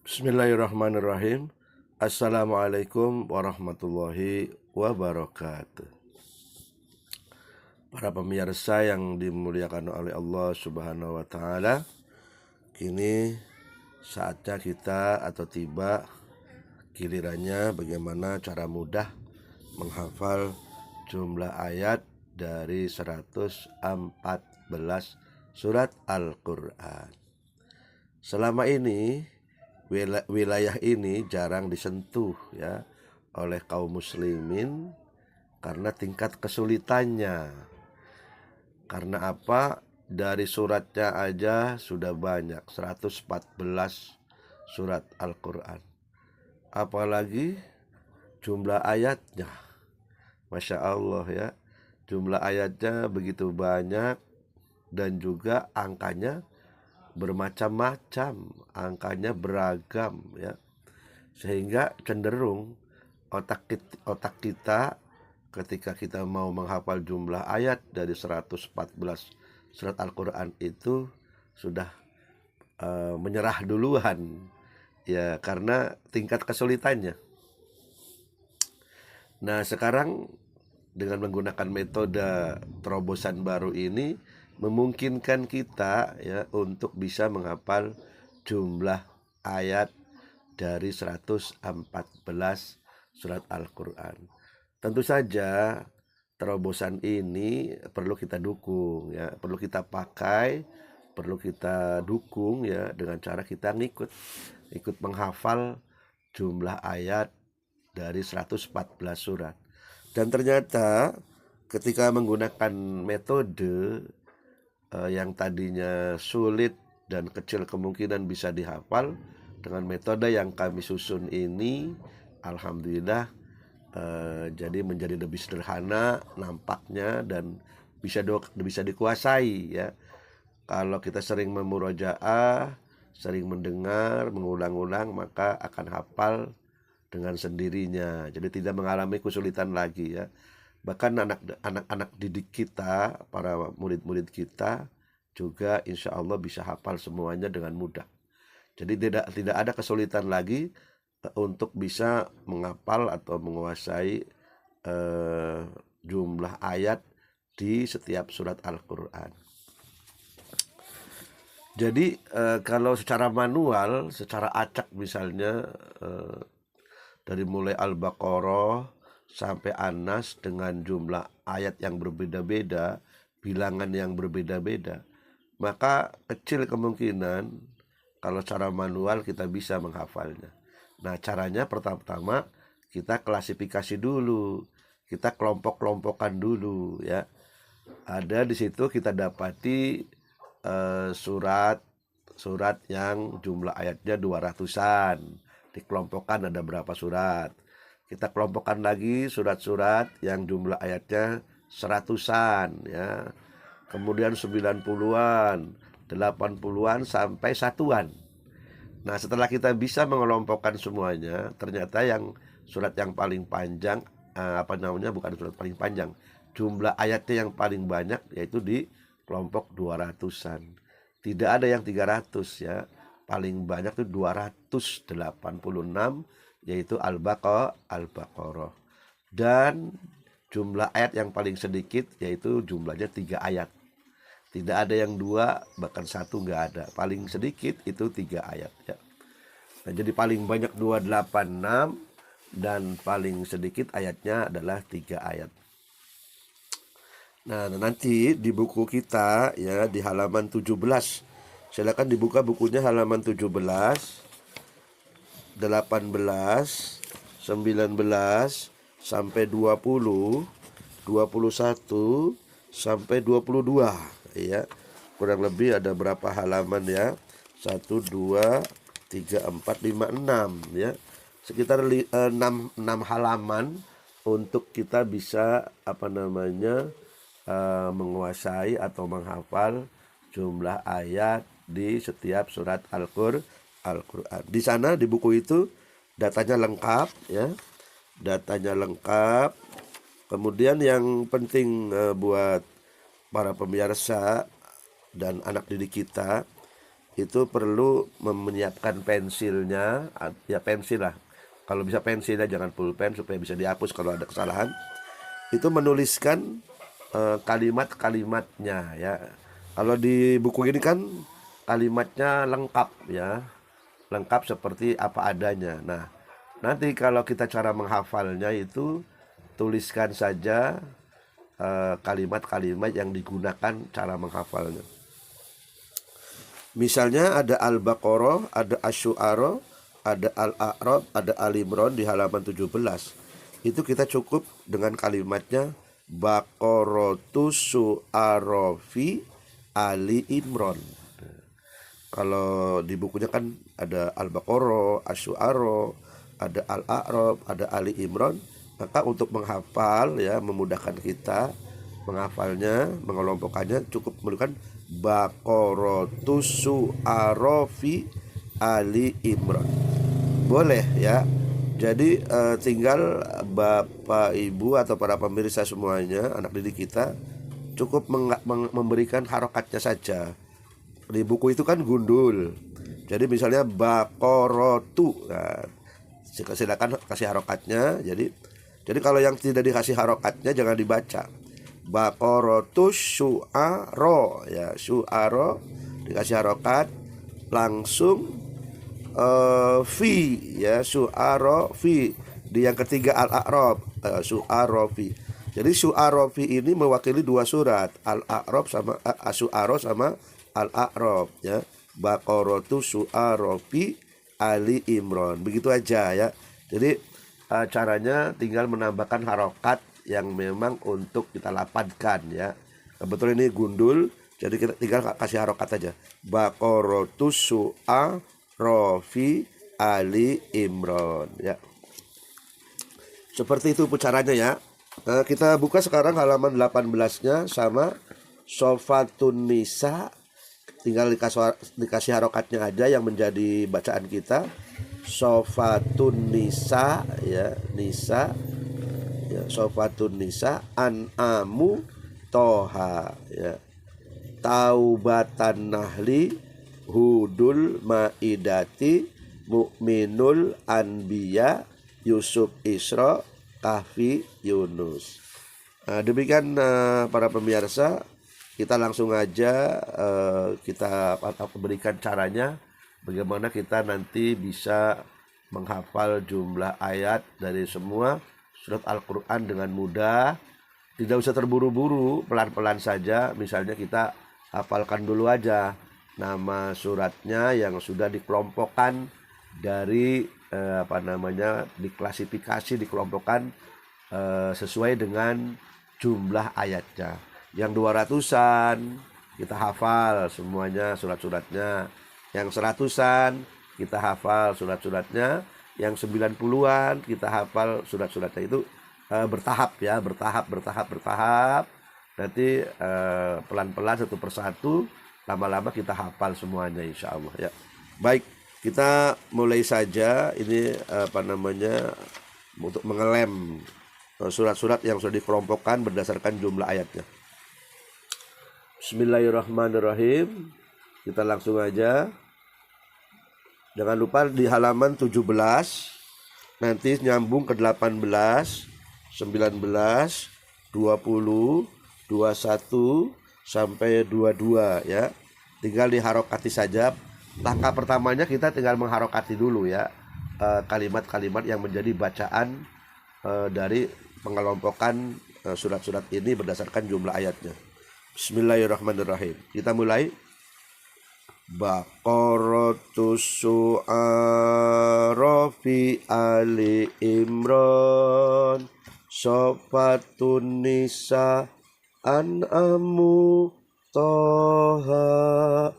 Bismillahirrahmanirrahim. Assalamualaikum warahmatullahi wabarakatuh. Para pemirsa yang dimuliakan oleh Allah Subhanahu wa taala, kini saatnya kita atau tiba gilirannya bagaimana cara mudah menghafal jumlah ayat dari 114 surat Al-Qur'an. Selama ini wilayah ini jarang disentuh ya oleh kaum muslimin karena tingkat kesulitannya. Karena apa? Dari suratnya aja sudah banyak, 114 surat Al-Qur'an. Apalagi jumlah ayatnya. Masya Allah ya. Jumlah ayatnya begitu banyak dan juga angkanya bermacam-macam, angkanya beragam ya, sehingga cenderung otak kita ketika kita mau menghafal jumlah ayat dari 114 surat Al-Quran itu sudah menyerah duluan ya, karena tingkat kesulitannya. Nah sekarang dengan menggunakan metode terobosan baru ini memungkinkan kita ya untuk bisa menghafal jumlah ayat dari 114 surat Al-Qur'an. Tentu saja terobosan ini perlu kita dukung ya, perlu kita pakai, perlu kita dukung ya dengan cara kita ikut menghafal jumlah ayat dari 114 surat. Dan ternyata ketika menggunakan metode yang tadinya sulit dan kecil kemungkinan bisa dihafal, dengan metode yang kami susun ini alhamdulillah jadi menjadi lebih sederhana nampaknya dan bisa dikuasai ya. Kalau kita sering memurojaah, sering mendengar, mengulang-ulang, maka akan hafal dengan sendirinya. Jadi tidak mengalami kesulitan lagi ya. Bahkan anak-anak didik kita, para murid-murid kita juga insya Allah bisa hafal semuanya dengan mudah. Jadi tidak ada kesulitan lagi untuk bisa menghafal atau menguasai jumlah ayat di setiap surat Al-Quran. Jadi kalau secara manual, secara acak misalnya dari mulai Al-Baqarah sampai An-Nas dengan jumlah ayat yang berbeda-beda, bilangan yang berbeda-beda, maka kecil kemungkinan kalau secara manual kita bisa menghafalnya. Nah caranya pertama-tama kita klasifikasi dulu, kita kelompok-kelompokkan dulu ya. Ada di situ kita dapati surat yang jumlah ayatnya 200-an. Dikelompokkan ada berapa surat. Kita kelompokkan lagi surat-surat yang jumlah ayatnya 100-an ya. Kemudian 90-an, 80-an sampai satuan. Nah, setelah kita bisa mengelompokkan semuanya, ternyata yang surat yang paling panjang bukan surat paling panjang. Jumlah ayatnya yang paling banyak yaitu di kelompok 200-an. Tidak ada yang 300 ya. Paling banyak itu 286 yaitu Al-Baqarah. Dan jumlah ayat yang paling sedikit yaitu jumlahnya 3 ayat. Tidak ada yang 2, bahkan 1 nggak ada. Paling sedikit itu 3 ayat ya. Nah, jadi paling banyak 286 dan paling sedikit ayatnya adalah 3 ayat. Nah, nanti di buku kita ya di halaman 17. Silakan dibuka bukunya halaman 17, 18, 19 sampai 20, 21 sampai 22 ya. Kurang lebih ada berapa halaman ya? 1 2 3 4 5 6 ya. Sekitar 6 halaman untuk kita bisa menguasai atau menghafal jumlah ayat di setiap surat Al-Qur'an. Di sana di buku itu datanya lengkap ya. Datanya lengkap. Kemudian yang penting buat para pemirsa dan anak didik kita, itu perlu menyiapkan pensilnya, ya pensil lah. Kalau bisa pensilnya, jangan pulpen supaya bisa dihapus kalau ada kesalahan. Itu menuliskan kalimat-kalimatnya ya. Kalau di buku ini kan kalimatnya lengkap ya, lengkap seperti apa adanya. Nah, nanti kalau kita cara menghafalnya itu tuliskan saja kalimat-kalimat yang digunakan cara menghafalnya. Misalnya ada Al-Baqarah, ada Asy-Syu'ara, ada Al-A'raf, ada Al-Imran di halaman 17. Itu kita cukup dengan kalimatnya Baqaratu Syu'arafi Ali Imran. Kalau di bukunya kan ada Al-Baqarah, Asy-Syu'ara, ada Al-A'raf, ada Ali Imran. Maka untuk menghafal ya, memudahkan kita menghafalnya, mengelompokkannya, cukup menggunakan Baqaratu Syu'arafi Ali Imran. Boleh ya. Jadi tinggal Bapak Ibu atau para pemirsa semuanya, anak didik kita, cukup memberikan harokatnya saja. Di buku itu kan gundul. Jadi misalnya Baqaratu, nah, silakan kasih harokatnya. Jadi kalau yang tidak dikasih harokatnya jangan dibaca. Baqaratu Syu'ara ya, Syu'ara dikasih harokat, langsung fi ya, Syu'ara fi. Di yang ketiga Al-A'raf, Syu'ara fi. Jadi Syu'ara fi ini mewakili dua surat, Al-A'raf sama Asy-Syu'ara sama Al-A'raf ya. Baqaratu Syu'ara fi Ali Imran. Begitu aja ya. Jadi caranya tinggal menambahkan harokat yang memang untuk kita lapatkan ya. Kebetulan ini gundul, jadi kita tinggal kasih harokat aja. Baqaratu Syu'ara fi Ali Imran ya. Seperti itu caranya ya. Kita buka sekarang halaman 18-nya sama Shoffatun Nisa. Tinggal dikasih harokatnya aja yang menjadi bacaan kita. Shoffatun Nisa ya, Nisa ya, Shoffatun Nisa, An'amu Toha ya, Taubatan Nahli, Hudul Maidati, Mukminul Anbiya, Yusuf Isra, Kahfi Yunus. Demikian para pemirsa, kita langsung aja kita berikan caranya bagaimana kita nanti bisa menghafal jumlah ayat dari semua surat Al-Quran dengan mudah. Tidak usah terburu-buru, pelan-pelan saja. Misalnya kita hafalkan dulu aja nama suratnya yang sudah dikelompokkan dari diklasifikasi, dikelompokkan sesuai dengan jumlah ayatnya. Yang 200-an kita hafal semuanya surat-suratnya. Yang 100-an kita hafal surat-suratnya. Yang 90-an kita hafal surat-suratnya. Itu bertahap ya, bertahap. Nanti pelan-pelan satu persatu, lama-lama kita hafal semuanya insya Allah ya. Baik, kita mulai saja ini untuk mengelem surat-surat yang sudah dikelompokkan berdasarkan jumlah ayatnya. Bismillahirrahmanirrahim. Kita langsung aja. Jangan lupa di halaman 17 nanti nyambung ke 18, 19, 20, 21 sampai 22 ya. Tinggal diharokati saja. Langkah pertamanya kita tinggal mengharokati dulu ya kalimat-kalimat yang menjadi bacaan dari pengelompokan surat-surat ini berdasarkan jumlah ayatnya. Bismillahirrahmanirrahim. Kita mulai. Baqaratu Syu'ara fi Ali Imran, Shoffatun Nisa, An'amu Toha,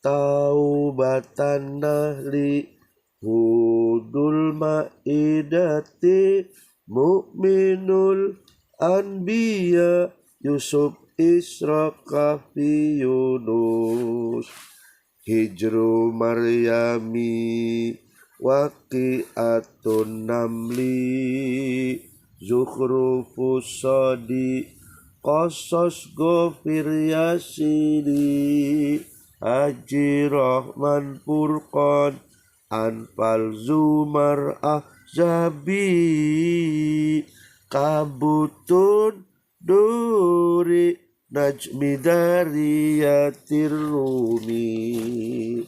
Taubatan Nahli, Hudul Maidati, Mukminul Anbiya, Yusuf Isra, Kahfi Yunus, Hijru Maryami, Waqi'atun Namli, Zukhrufus Sadi, Qasas Ghafir Yasini, Haji Rahman Furqan Anfal Zumar Ahzabi Kabutun Duri Najmi Dariyatir Rumi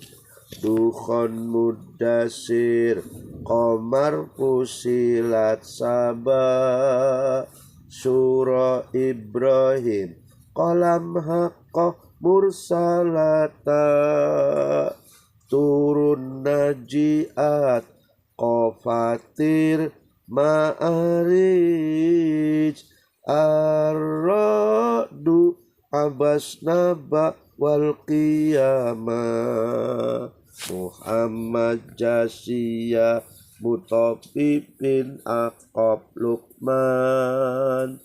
Dukhon Mudasir Qamar Fusilat Sabah Surah Ibrahim Qalam Haqqah Mursalata Turun Najiat Qafatir Ma'arij Ar-Ra'du Abas Naba Wal Qiyamah Muhammad Jasiyah Mutafifin Aqab Luqman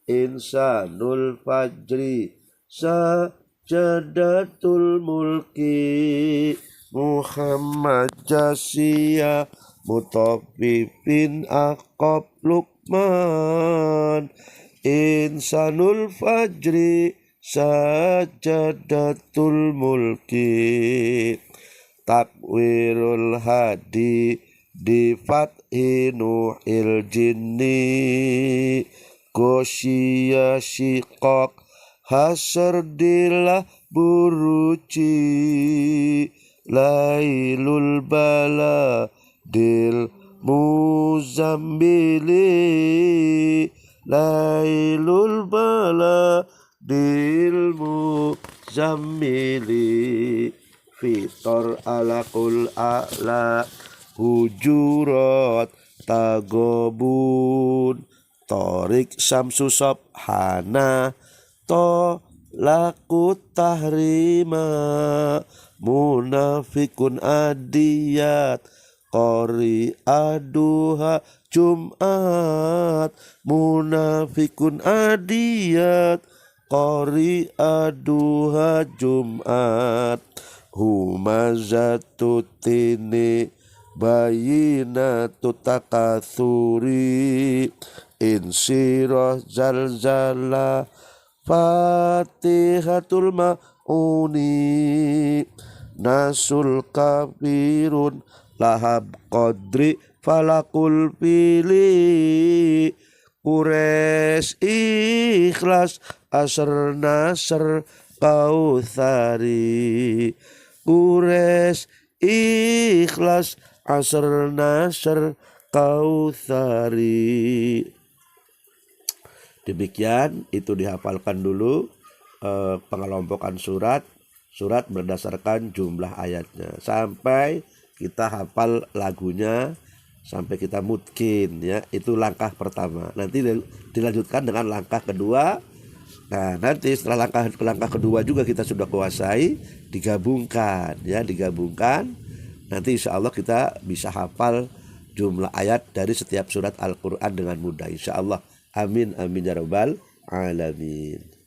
Insanul Fajri Sajadatul Mulki Muhammad Jasiyah Mutafifin Aqab Luqman Insanul Fajri Sajadatul Mulki Takwirul Hadi di Fathi Nuhil Jinni Gosya Shiqaq Hasr Dilah Buruci Lailul Bala Dil Muzammili Lailul Bala Dil Muzammili Fitor Alaqul A'la Hujurat Tagobun Torik Samsu Subhana Tolakut Tahrima Munafikun Adiyat Qori Aduha Jumat Munafikun Adiyat Qori Aduha Jumat Humazatutini Bayinatu Takatsuri Insirah Zalzala Fatihatul Ma'uni Nasul Kafirun Lahab Qadri Falakul Fili Quraisy Ikhlas Asr Nasr Kautsari Quraisy Ikhlas Asr Nasr Kautsari. Demikian itu dihafalkan dulu pengelompokan surat berdasarkan jumlah ayatnya sampai kita hafal lagunya, sampai kita mutkin ya. Itu langkah pertama. Nanti dilanjutkan dengan langkah kedua. Nah, nanti setelah langkah kedua juga kita sudah kuasai, digabungkan. Nanti insya Allah kita bisa hafal jumlah ayat dari setiap surat Al-Quran dengan mudah insya Allah. Amin amin ya rabbal alamin.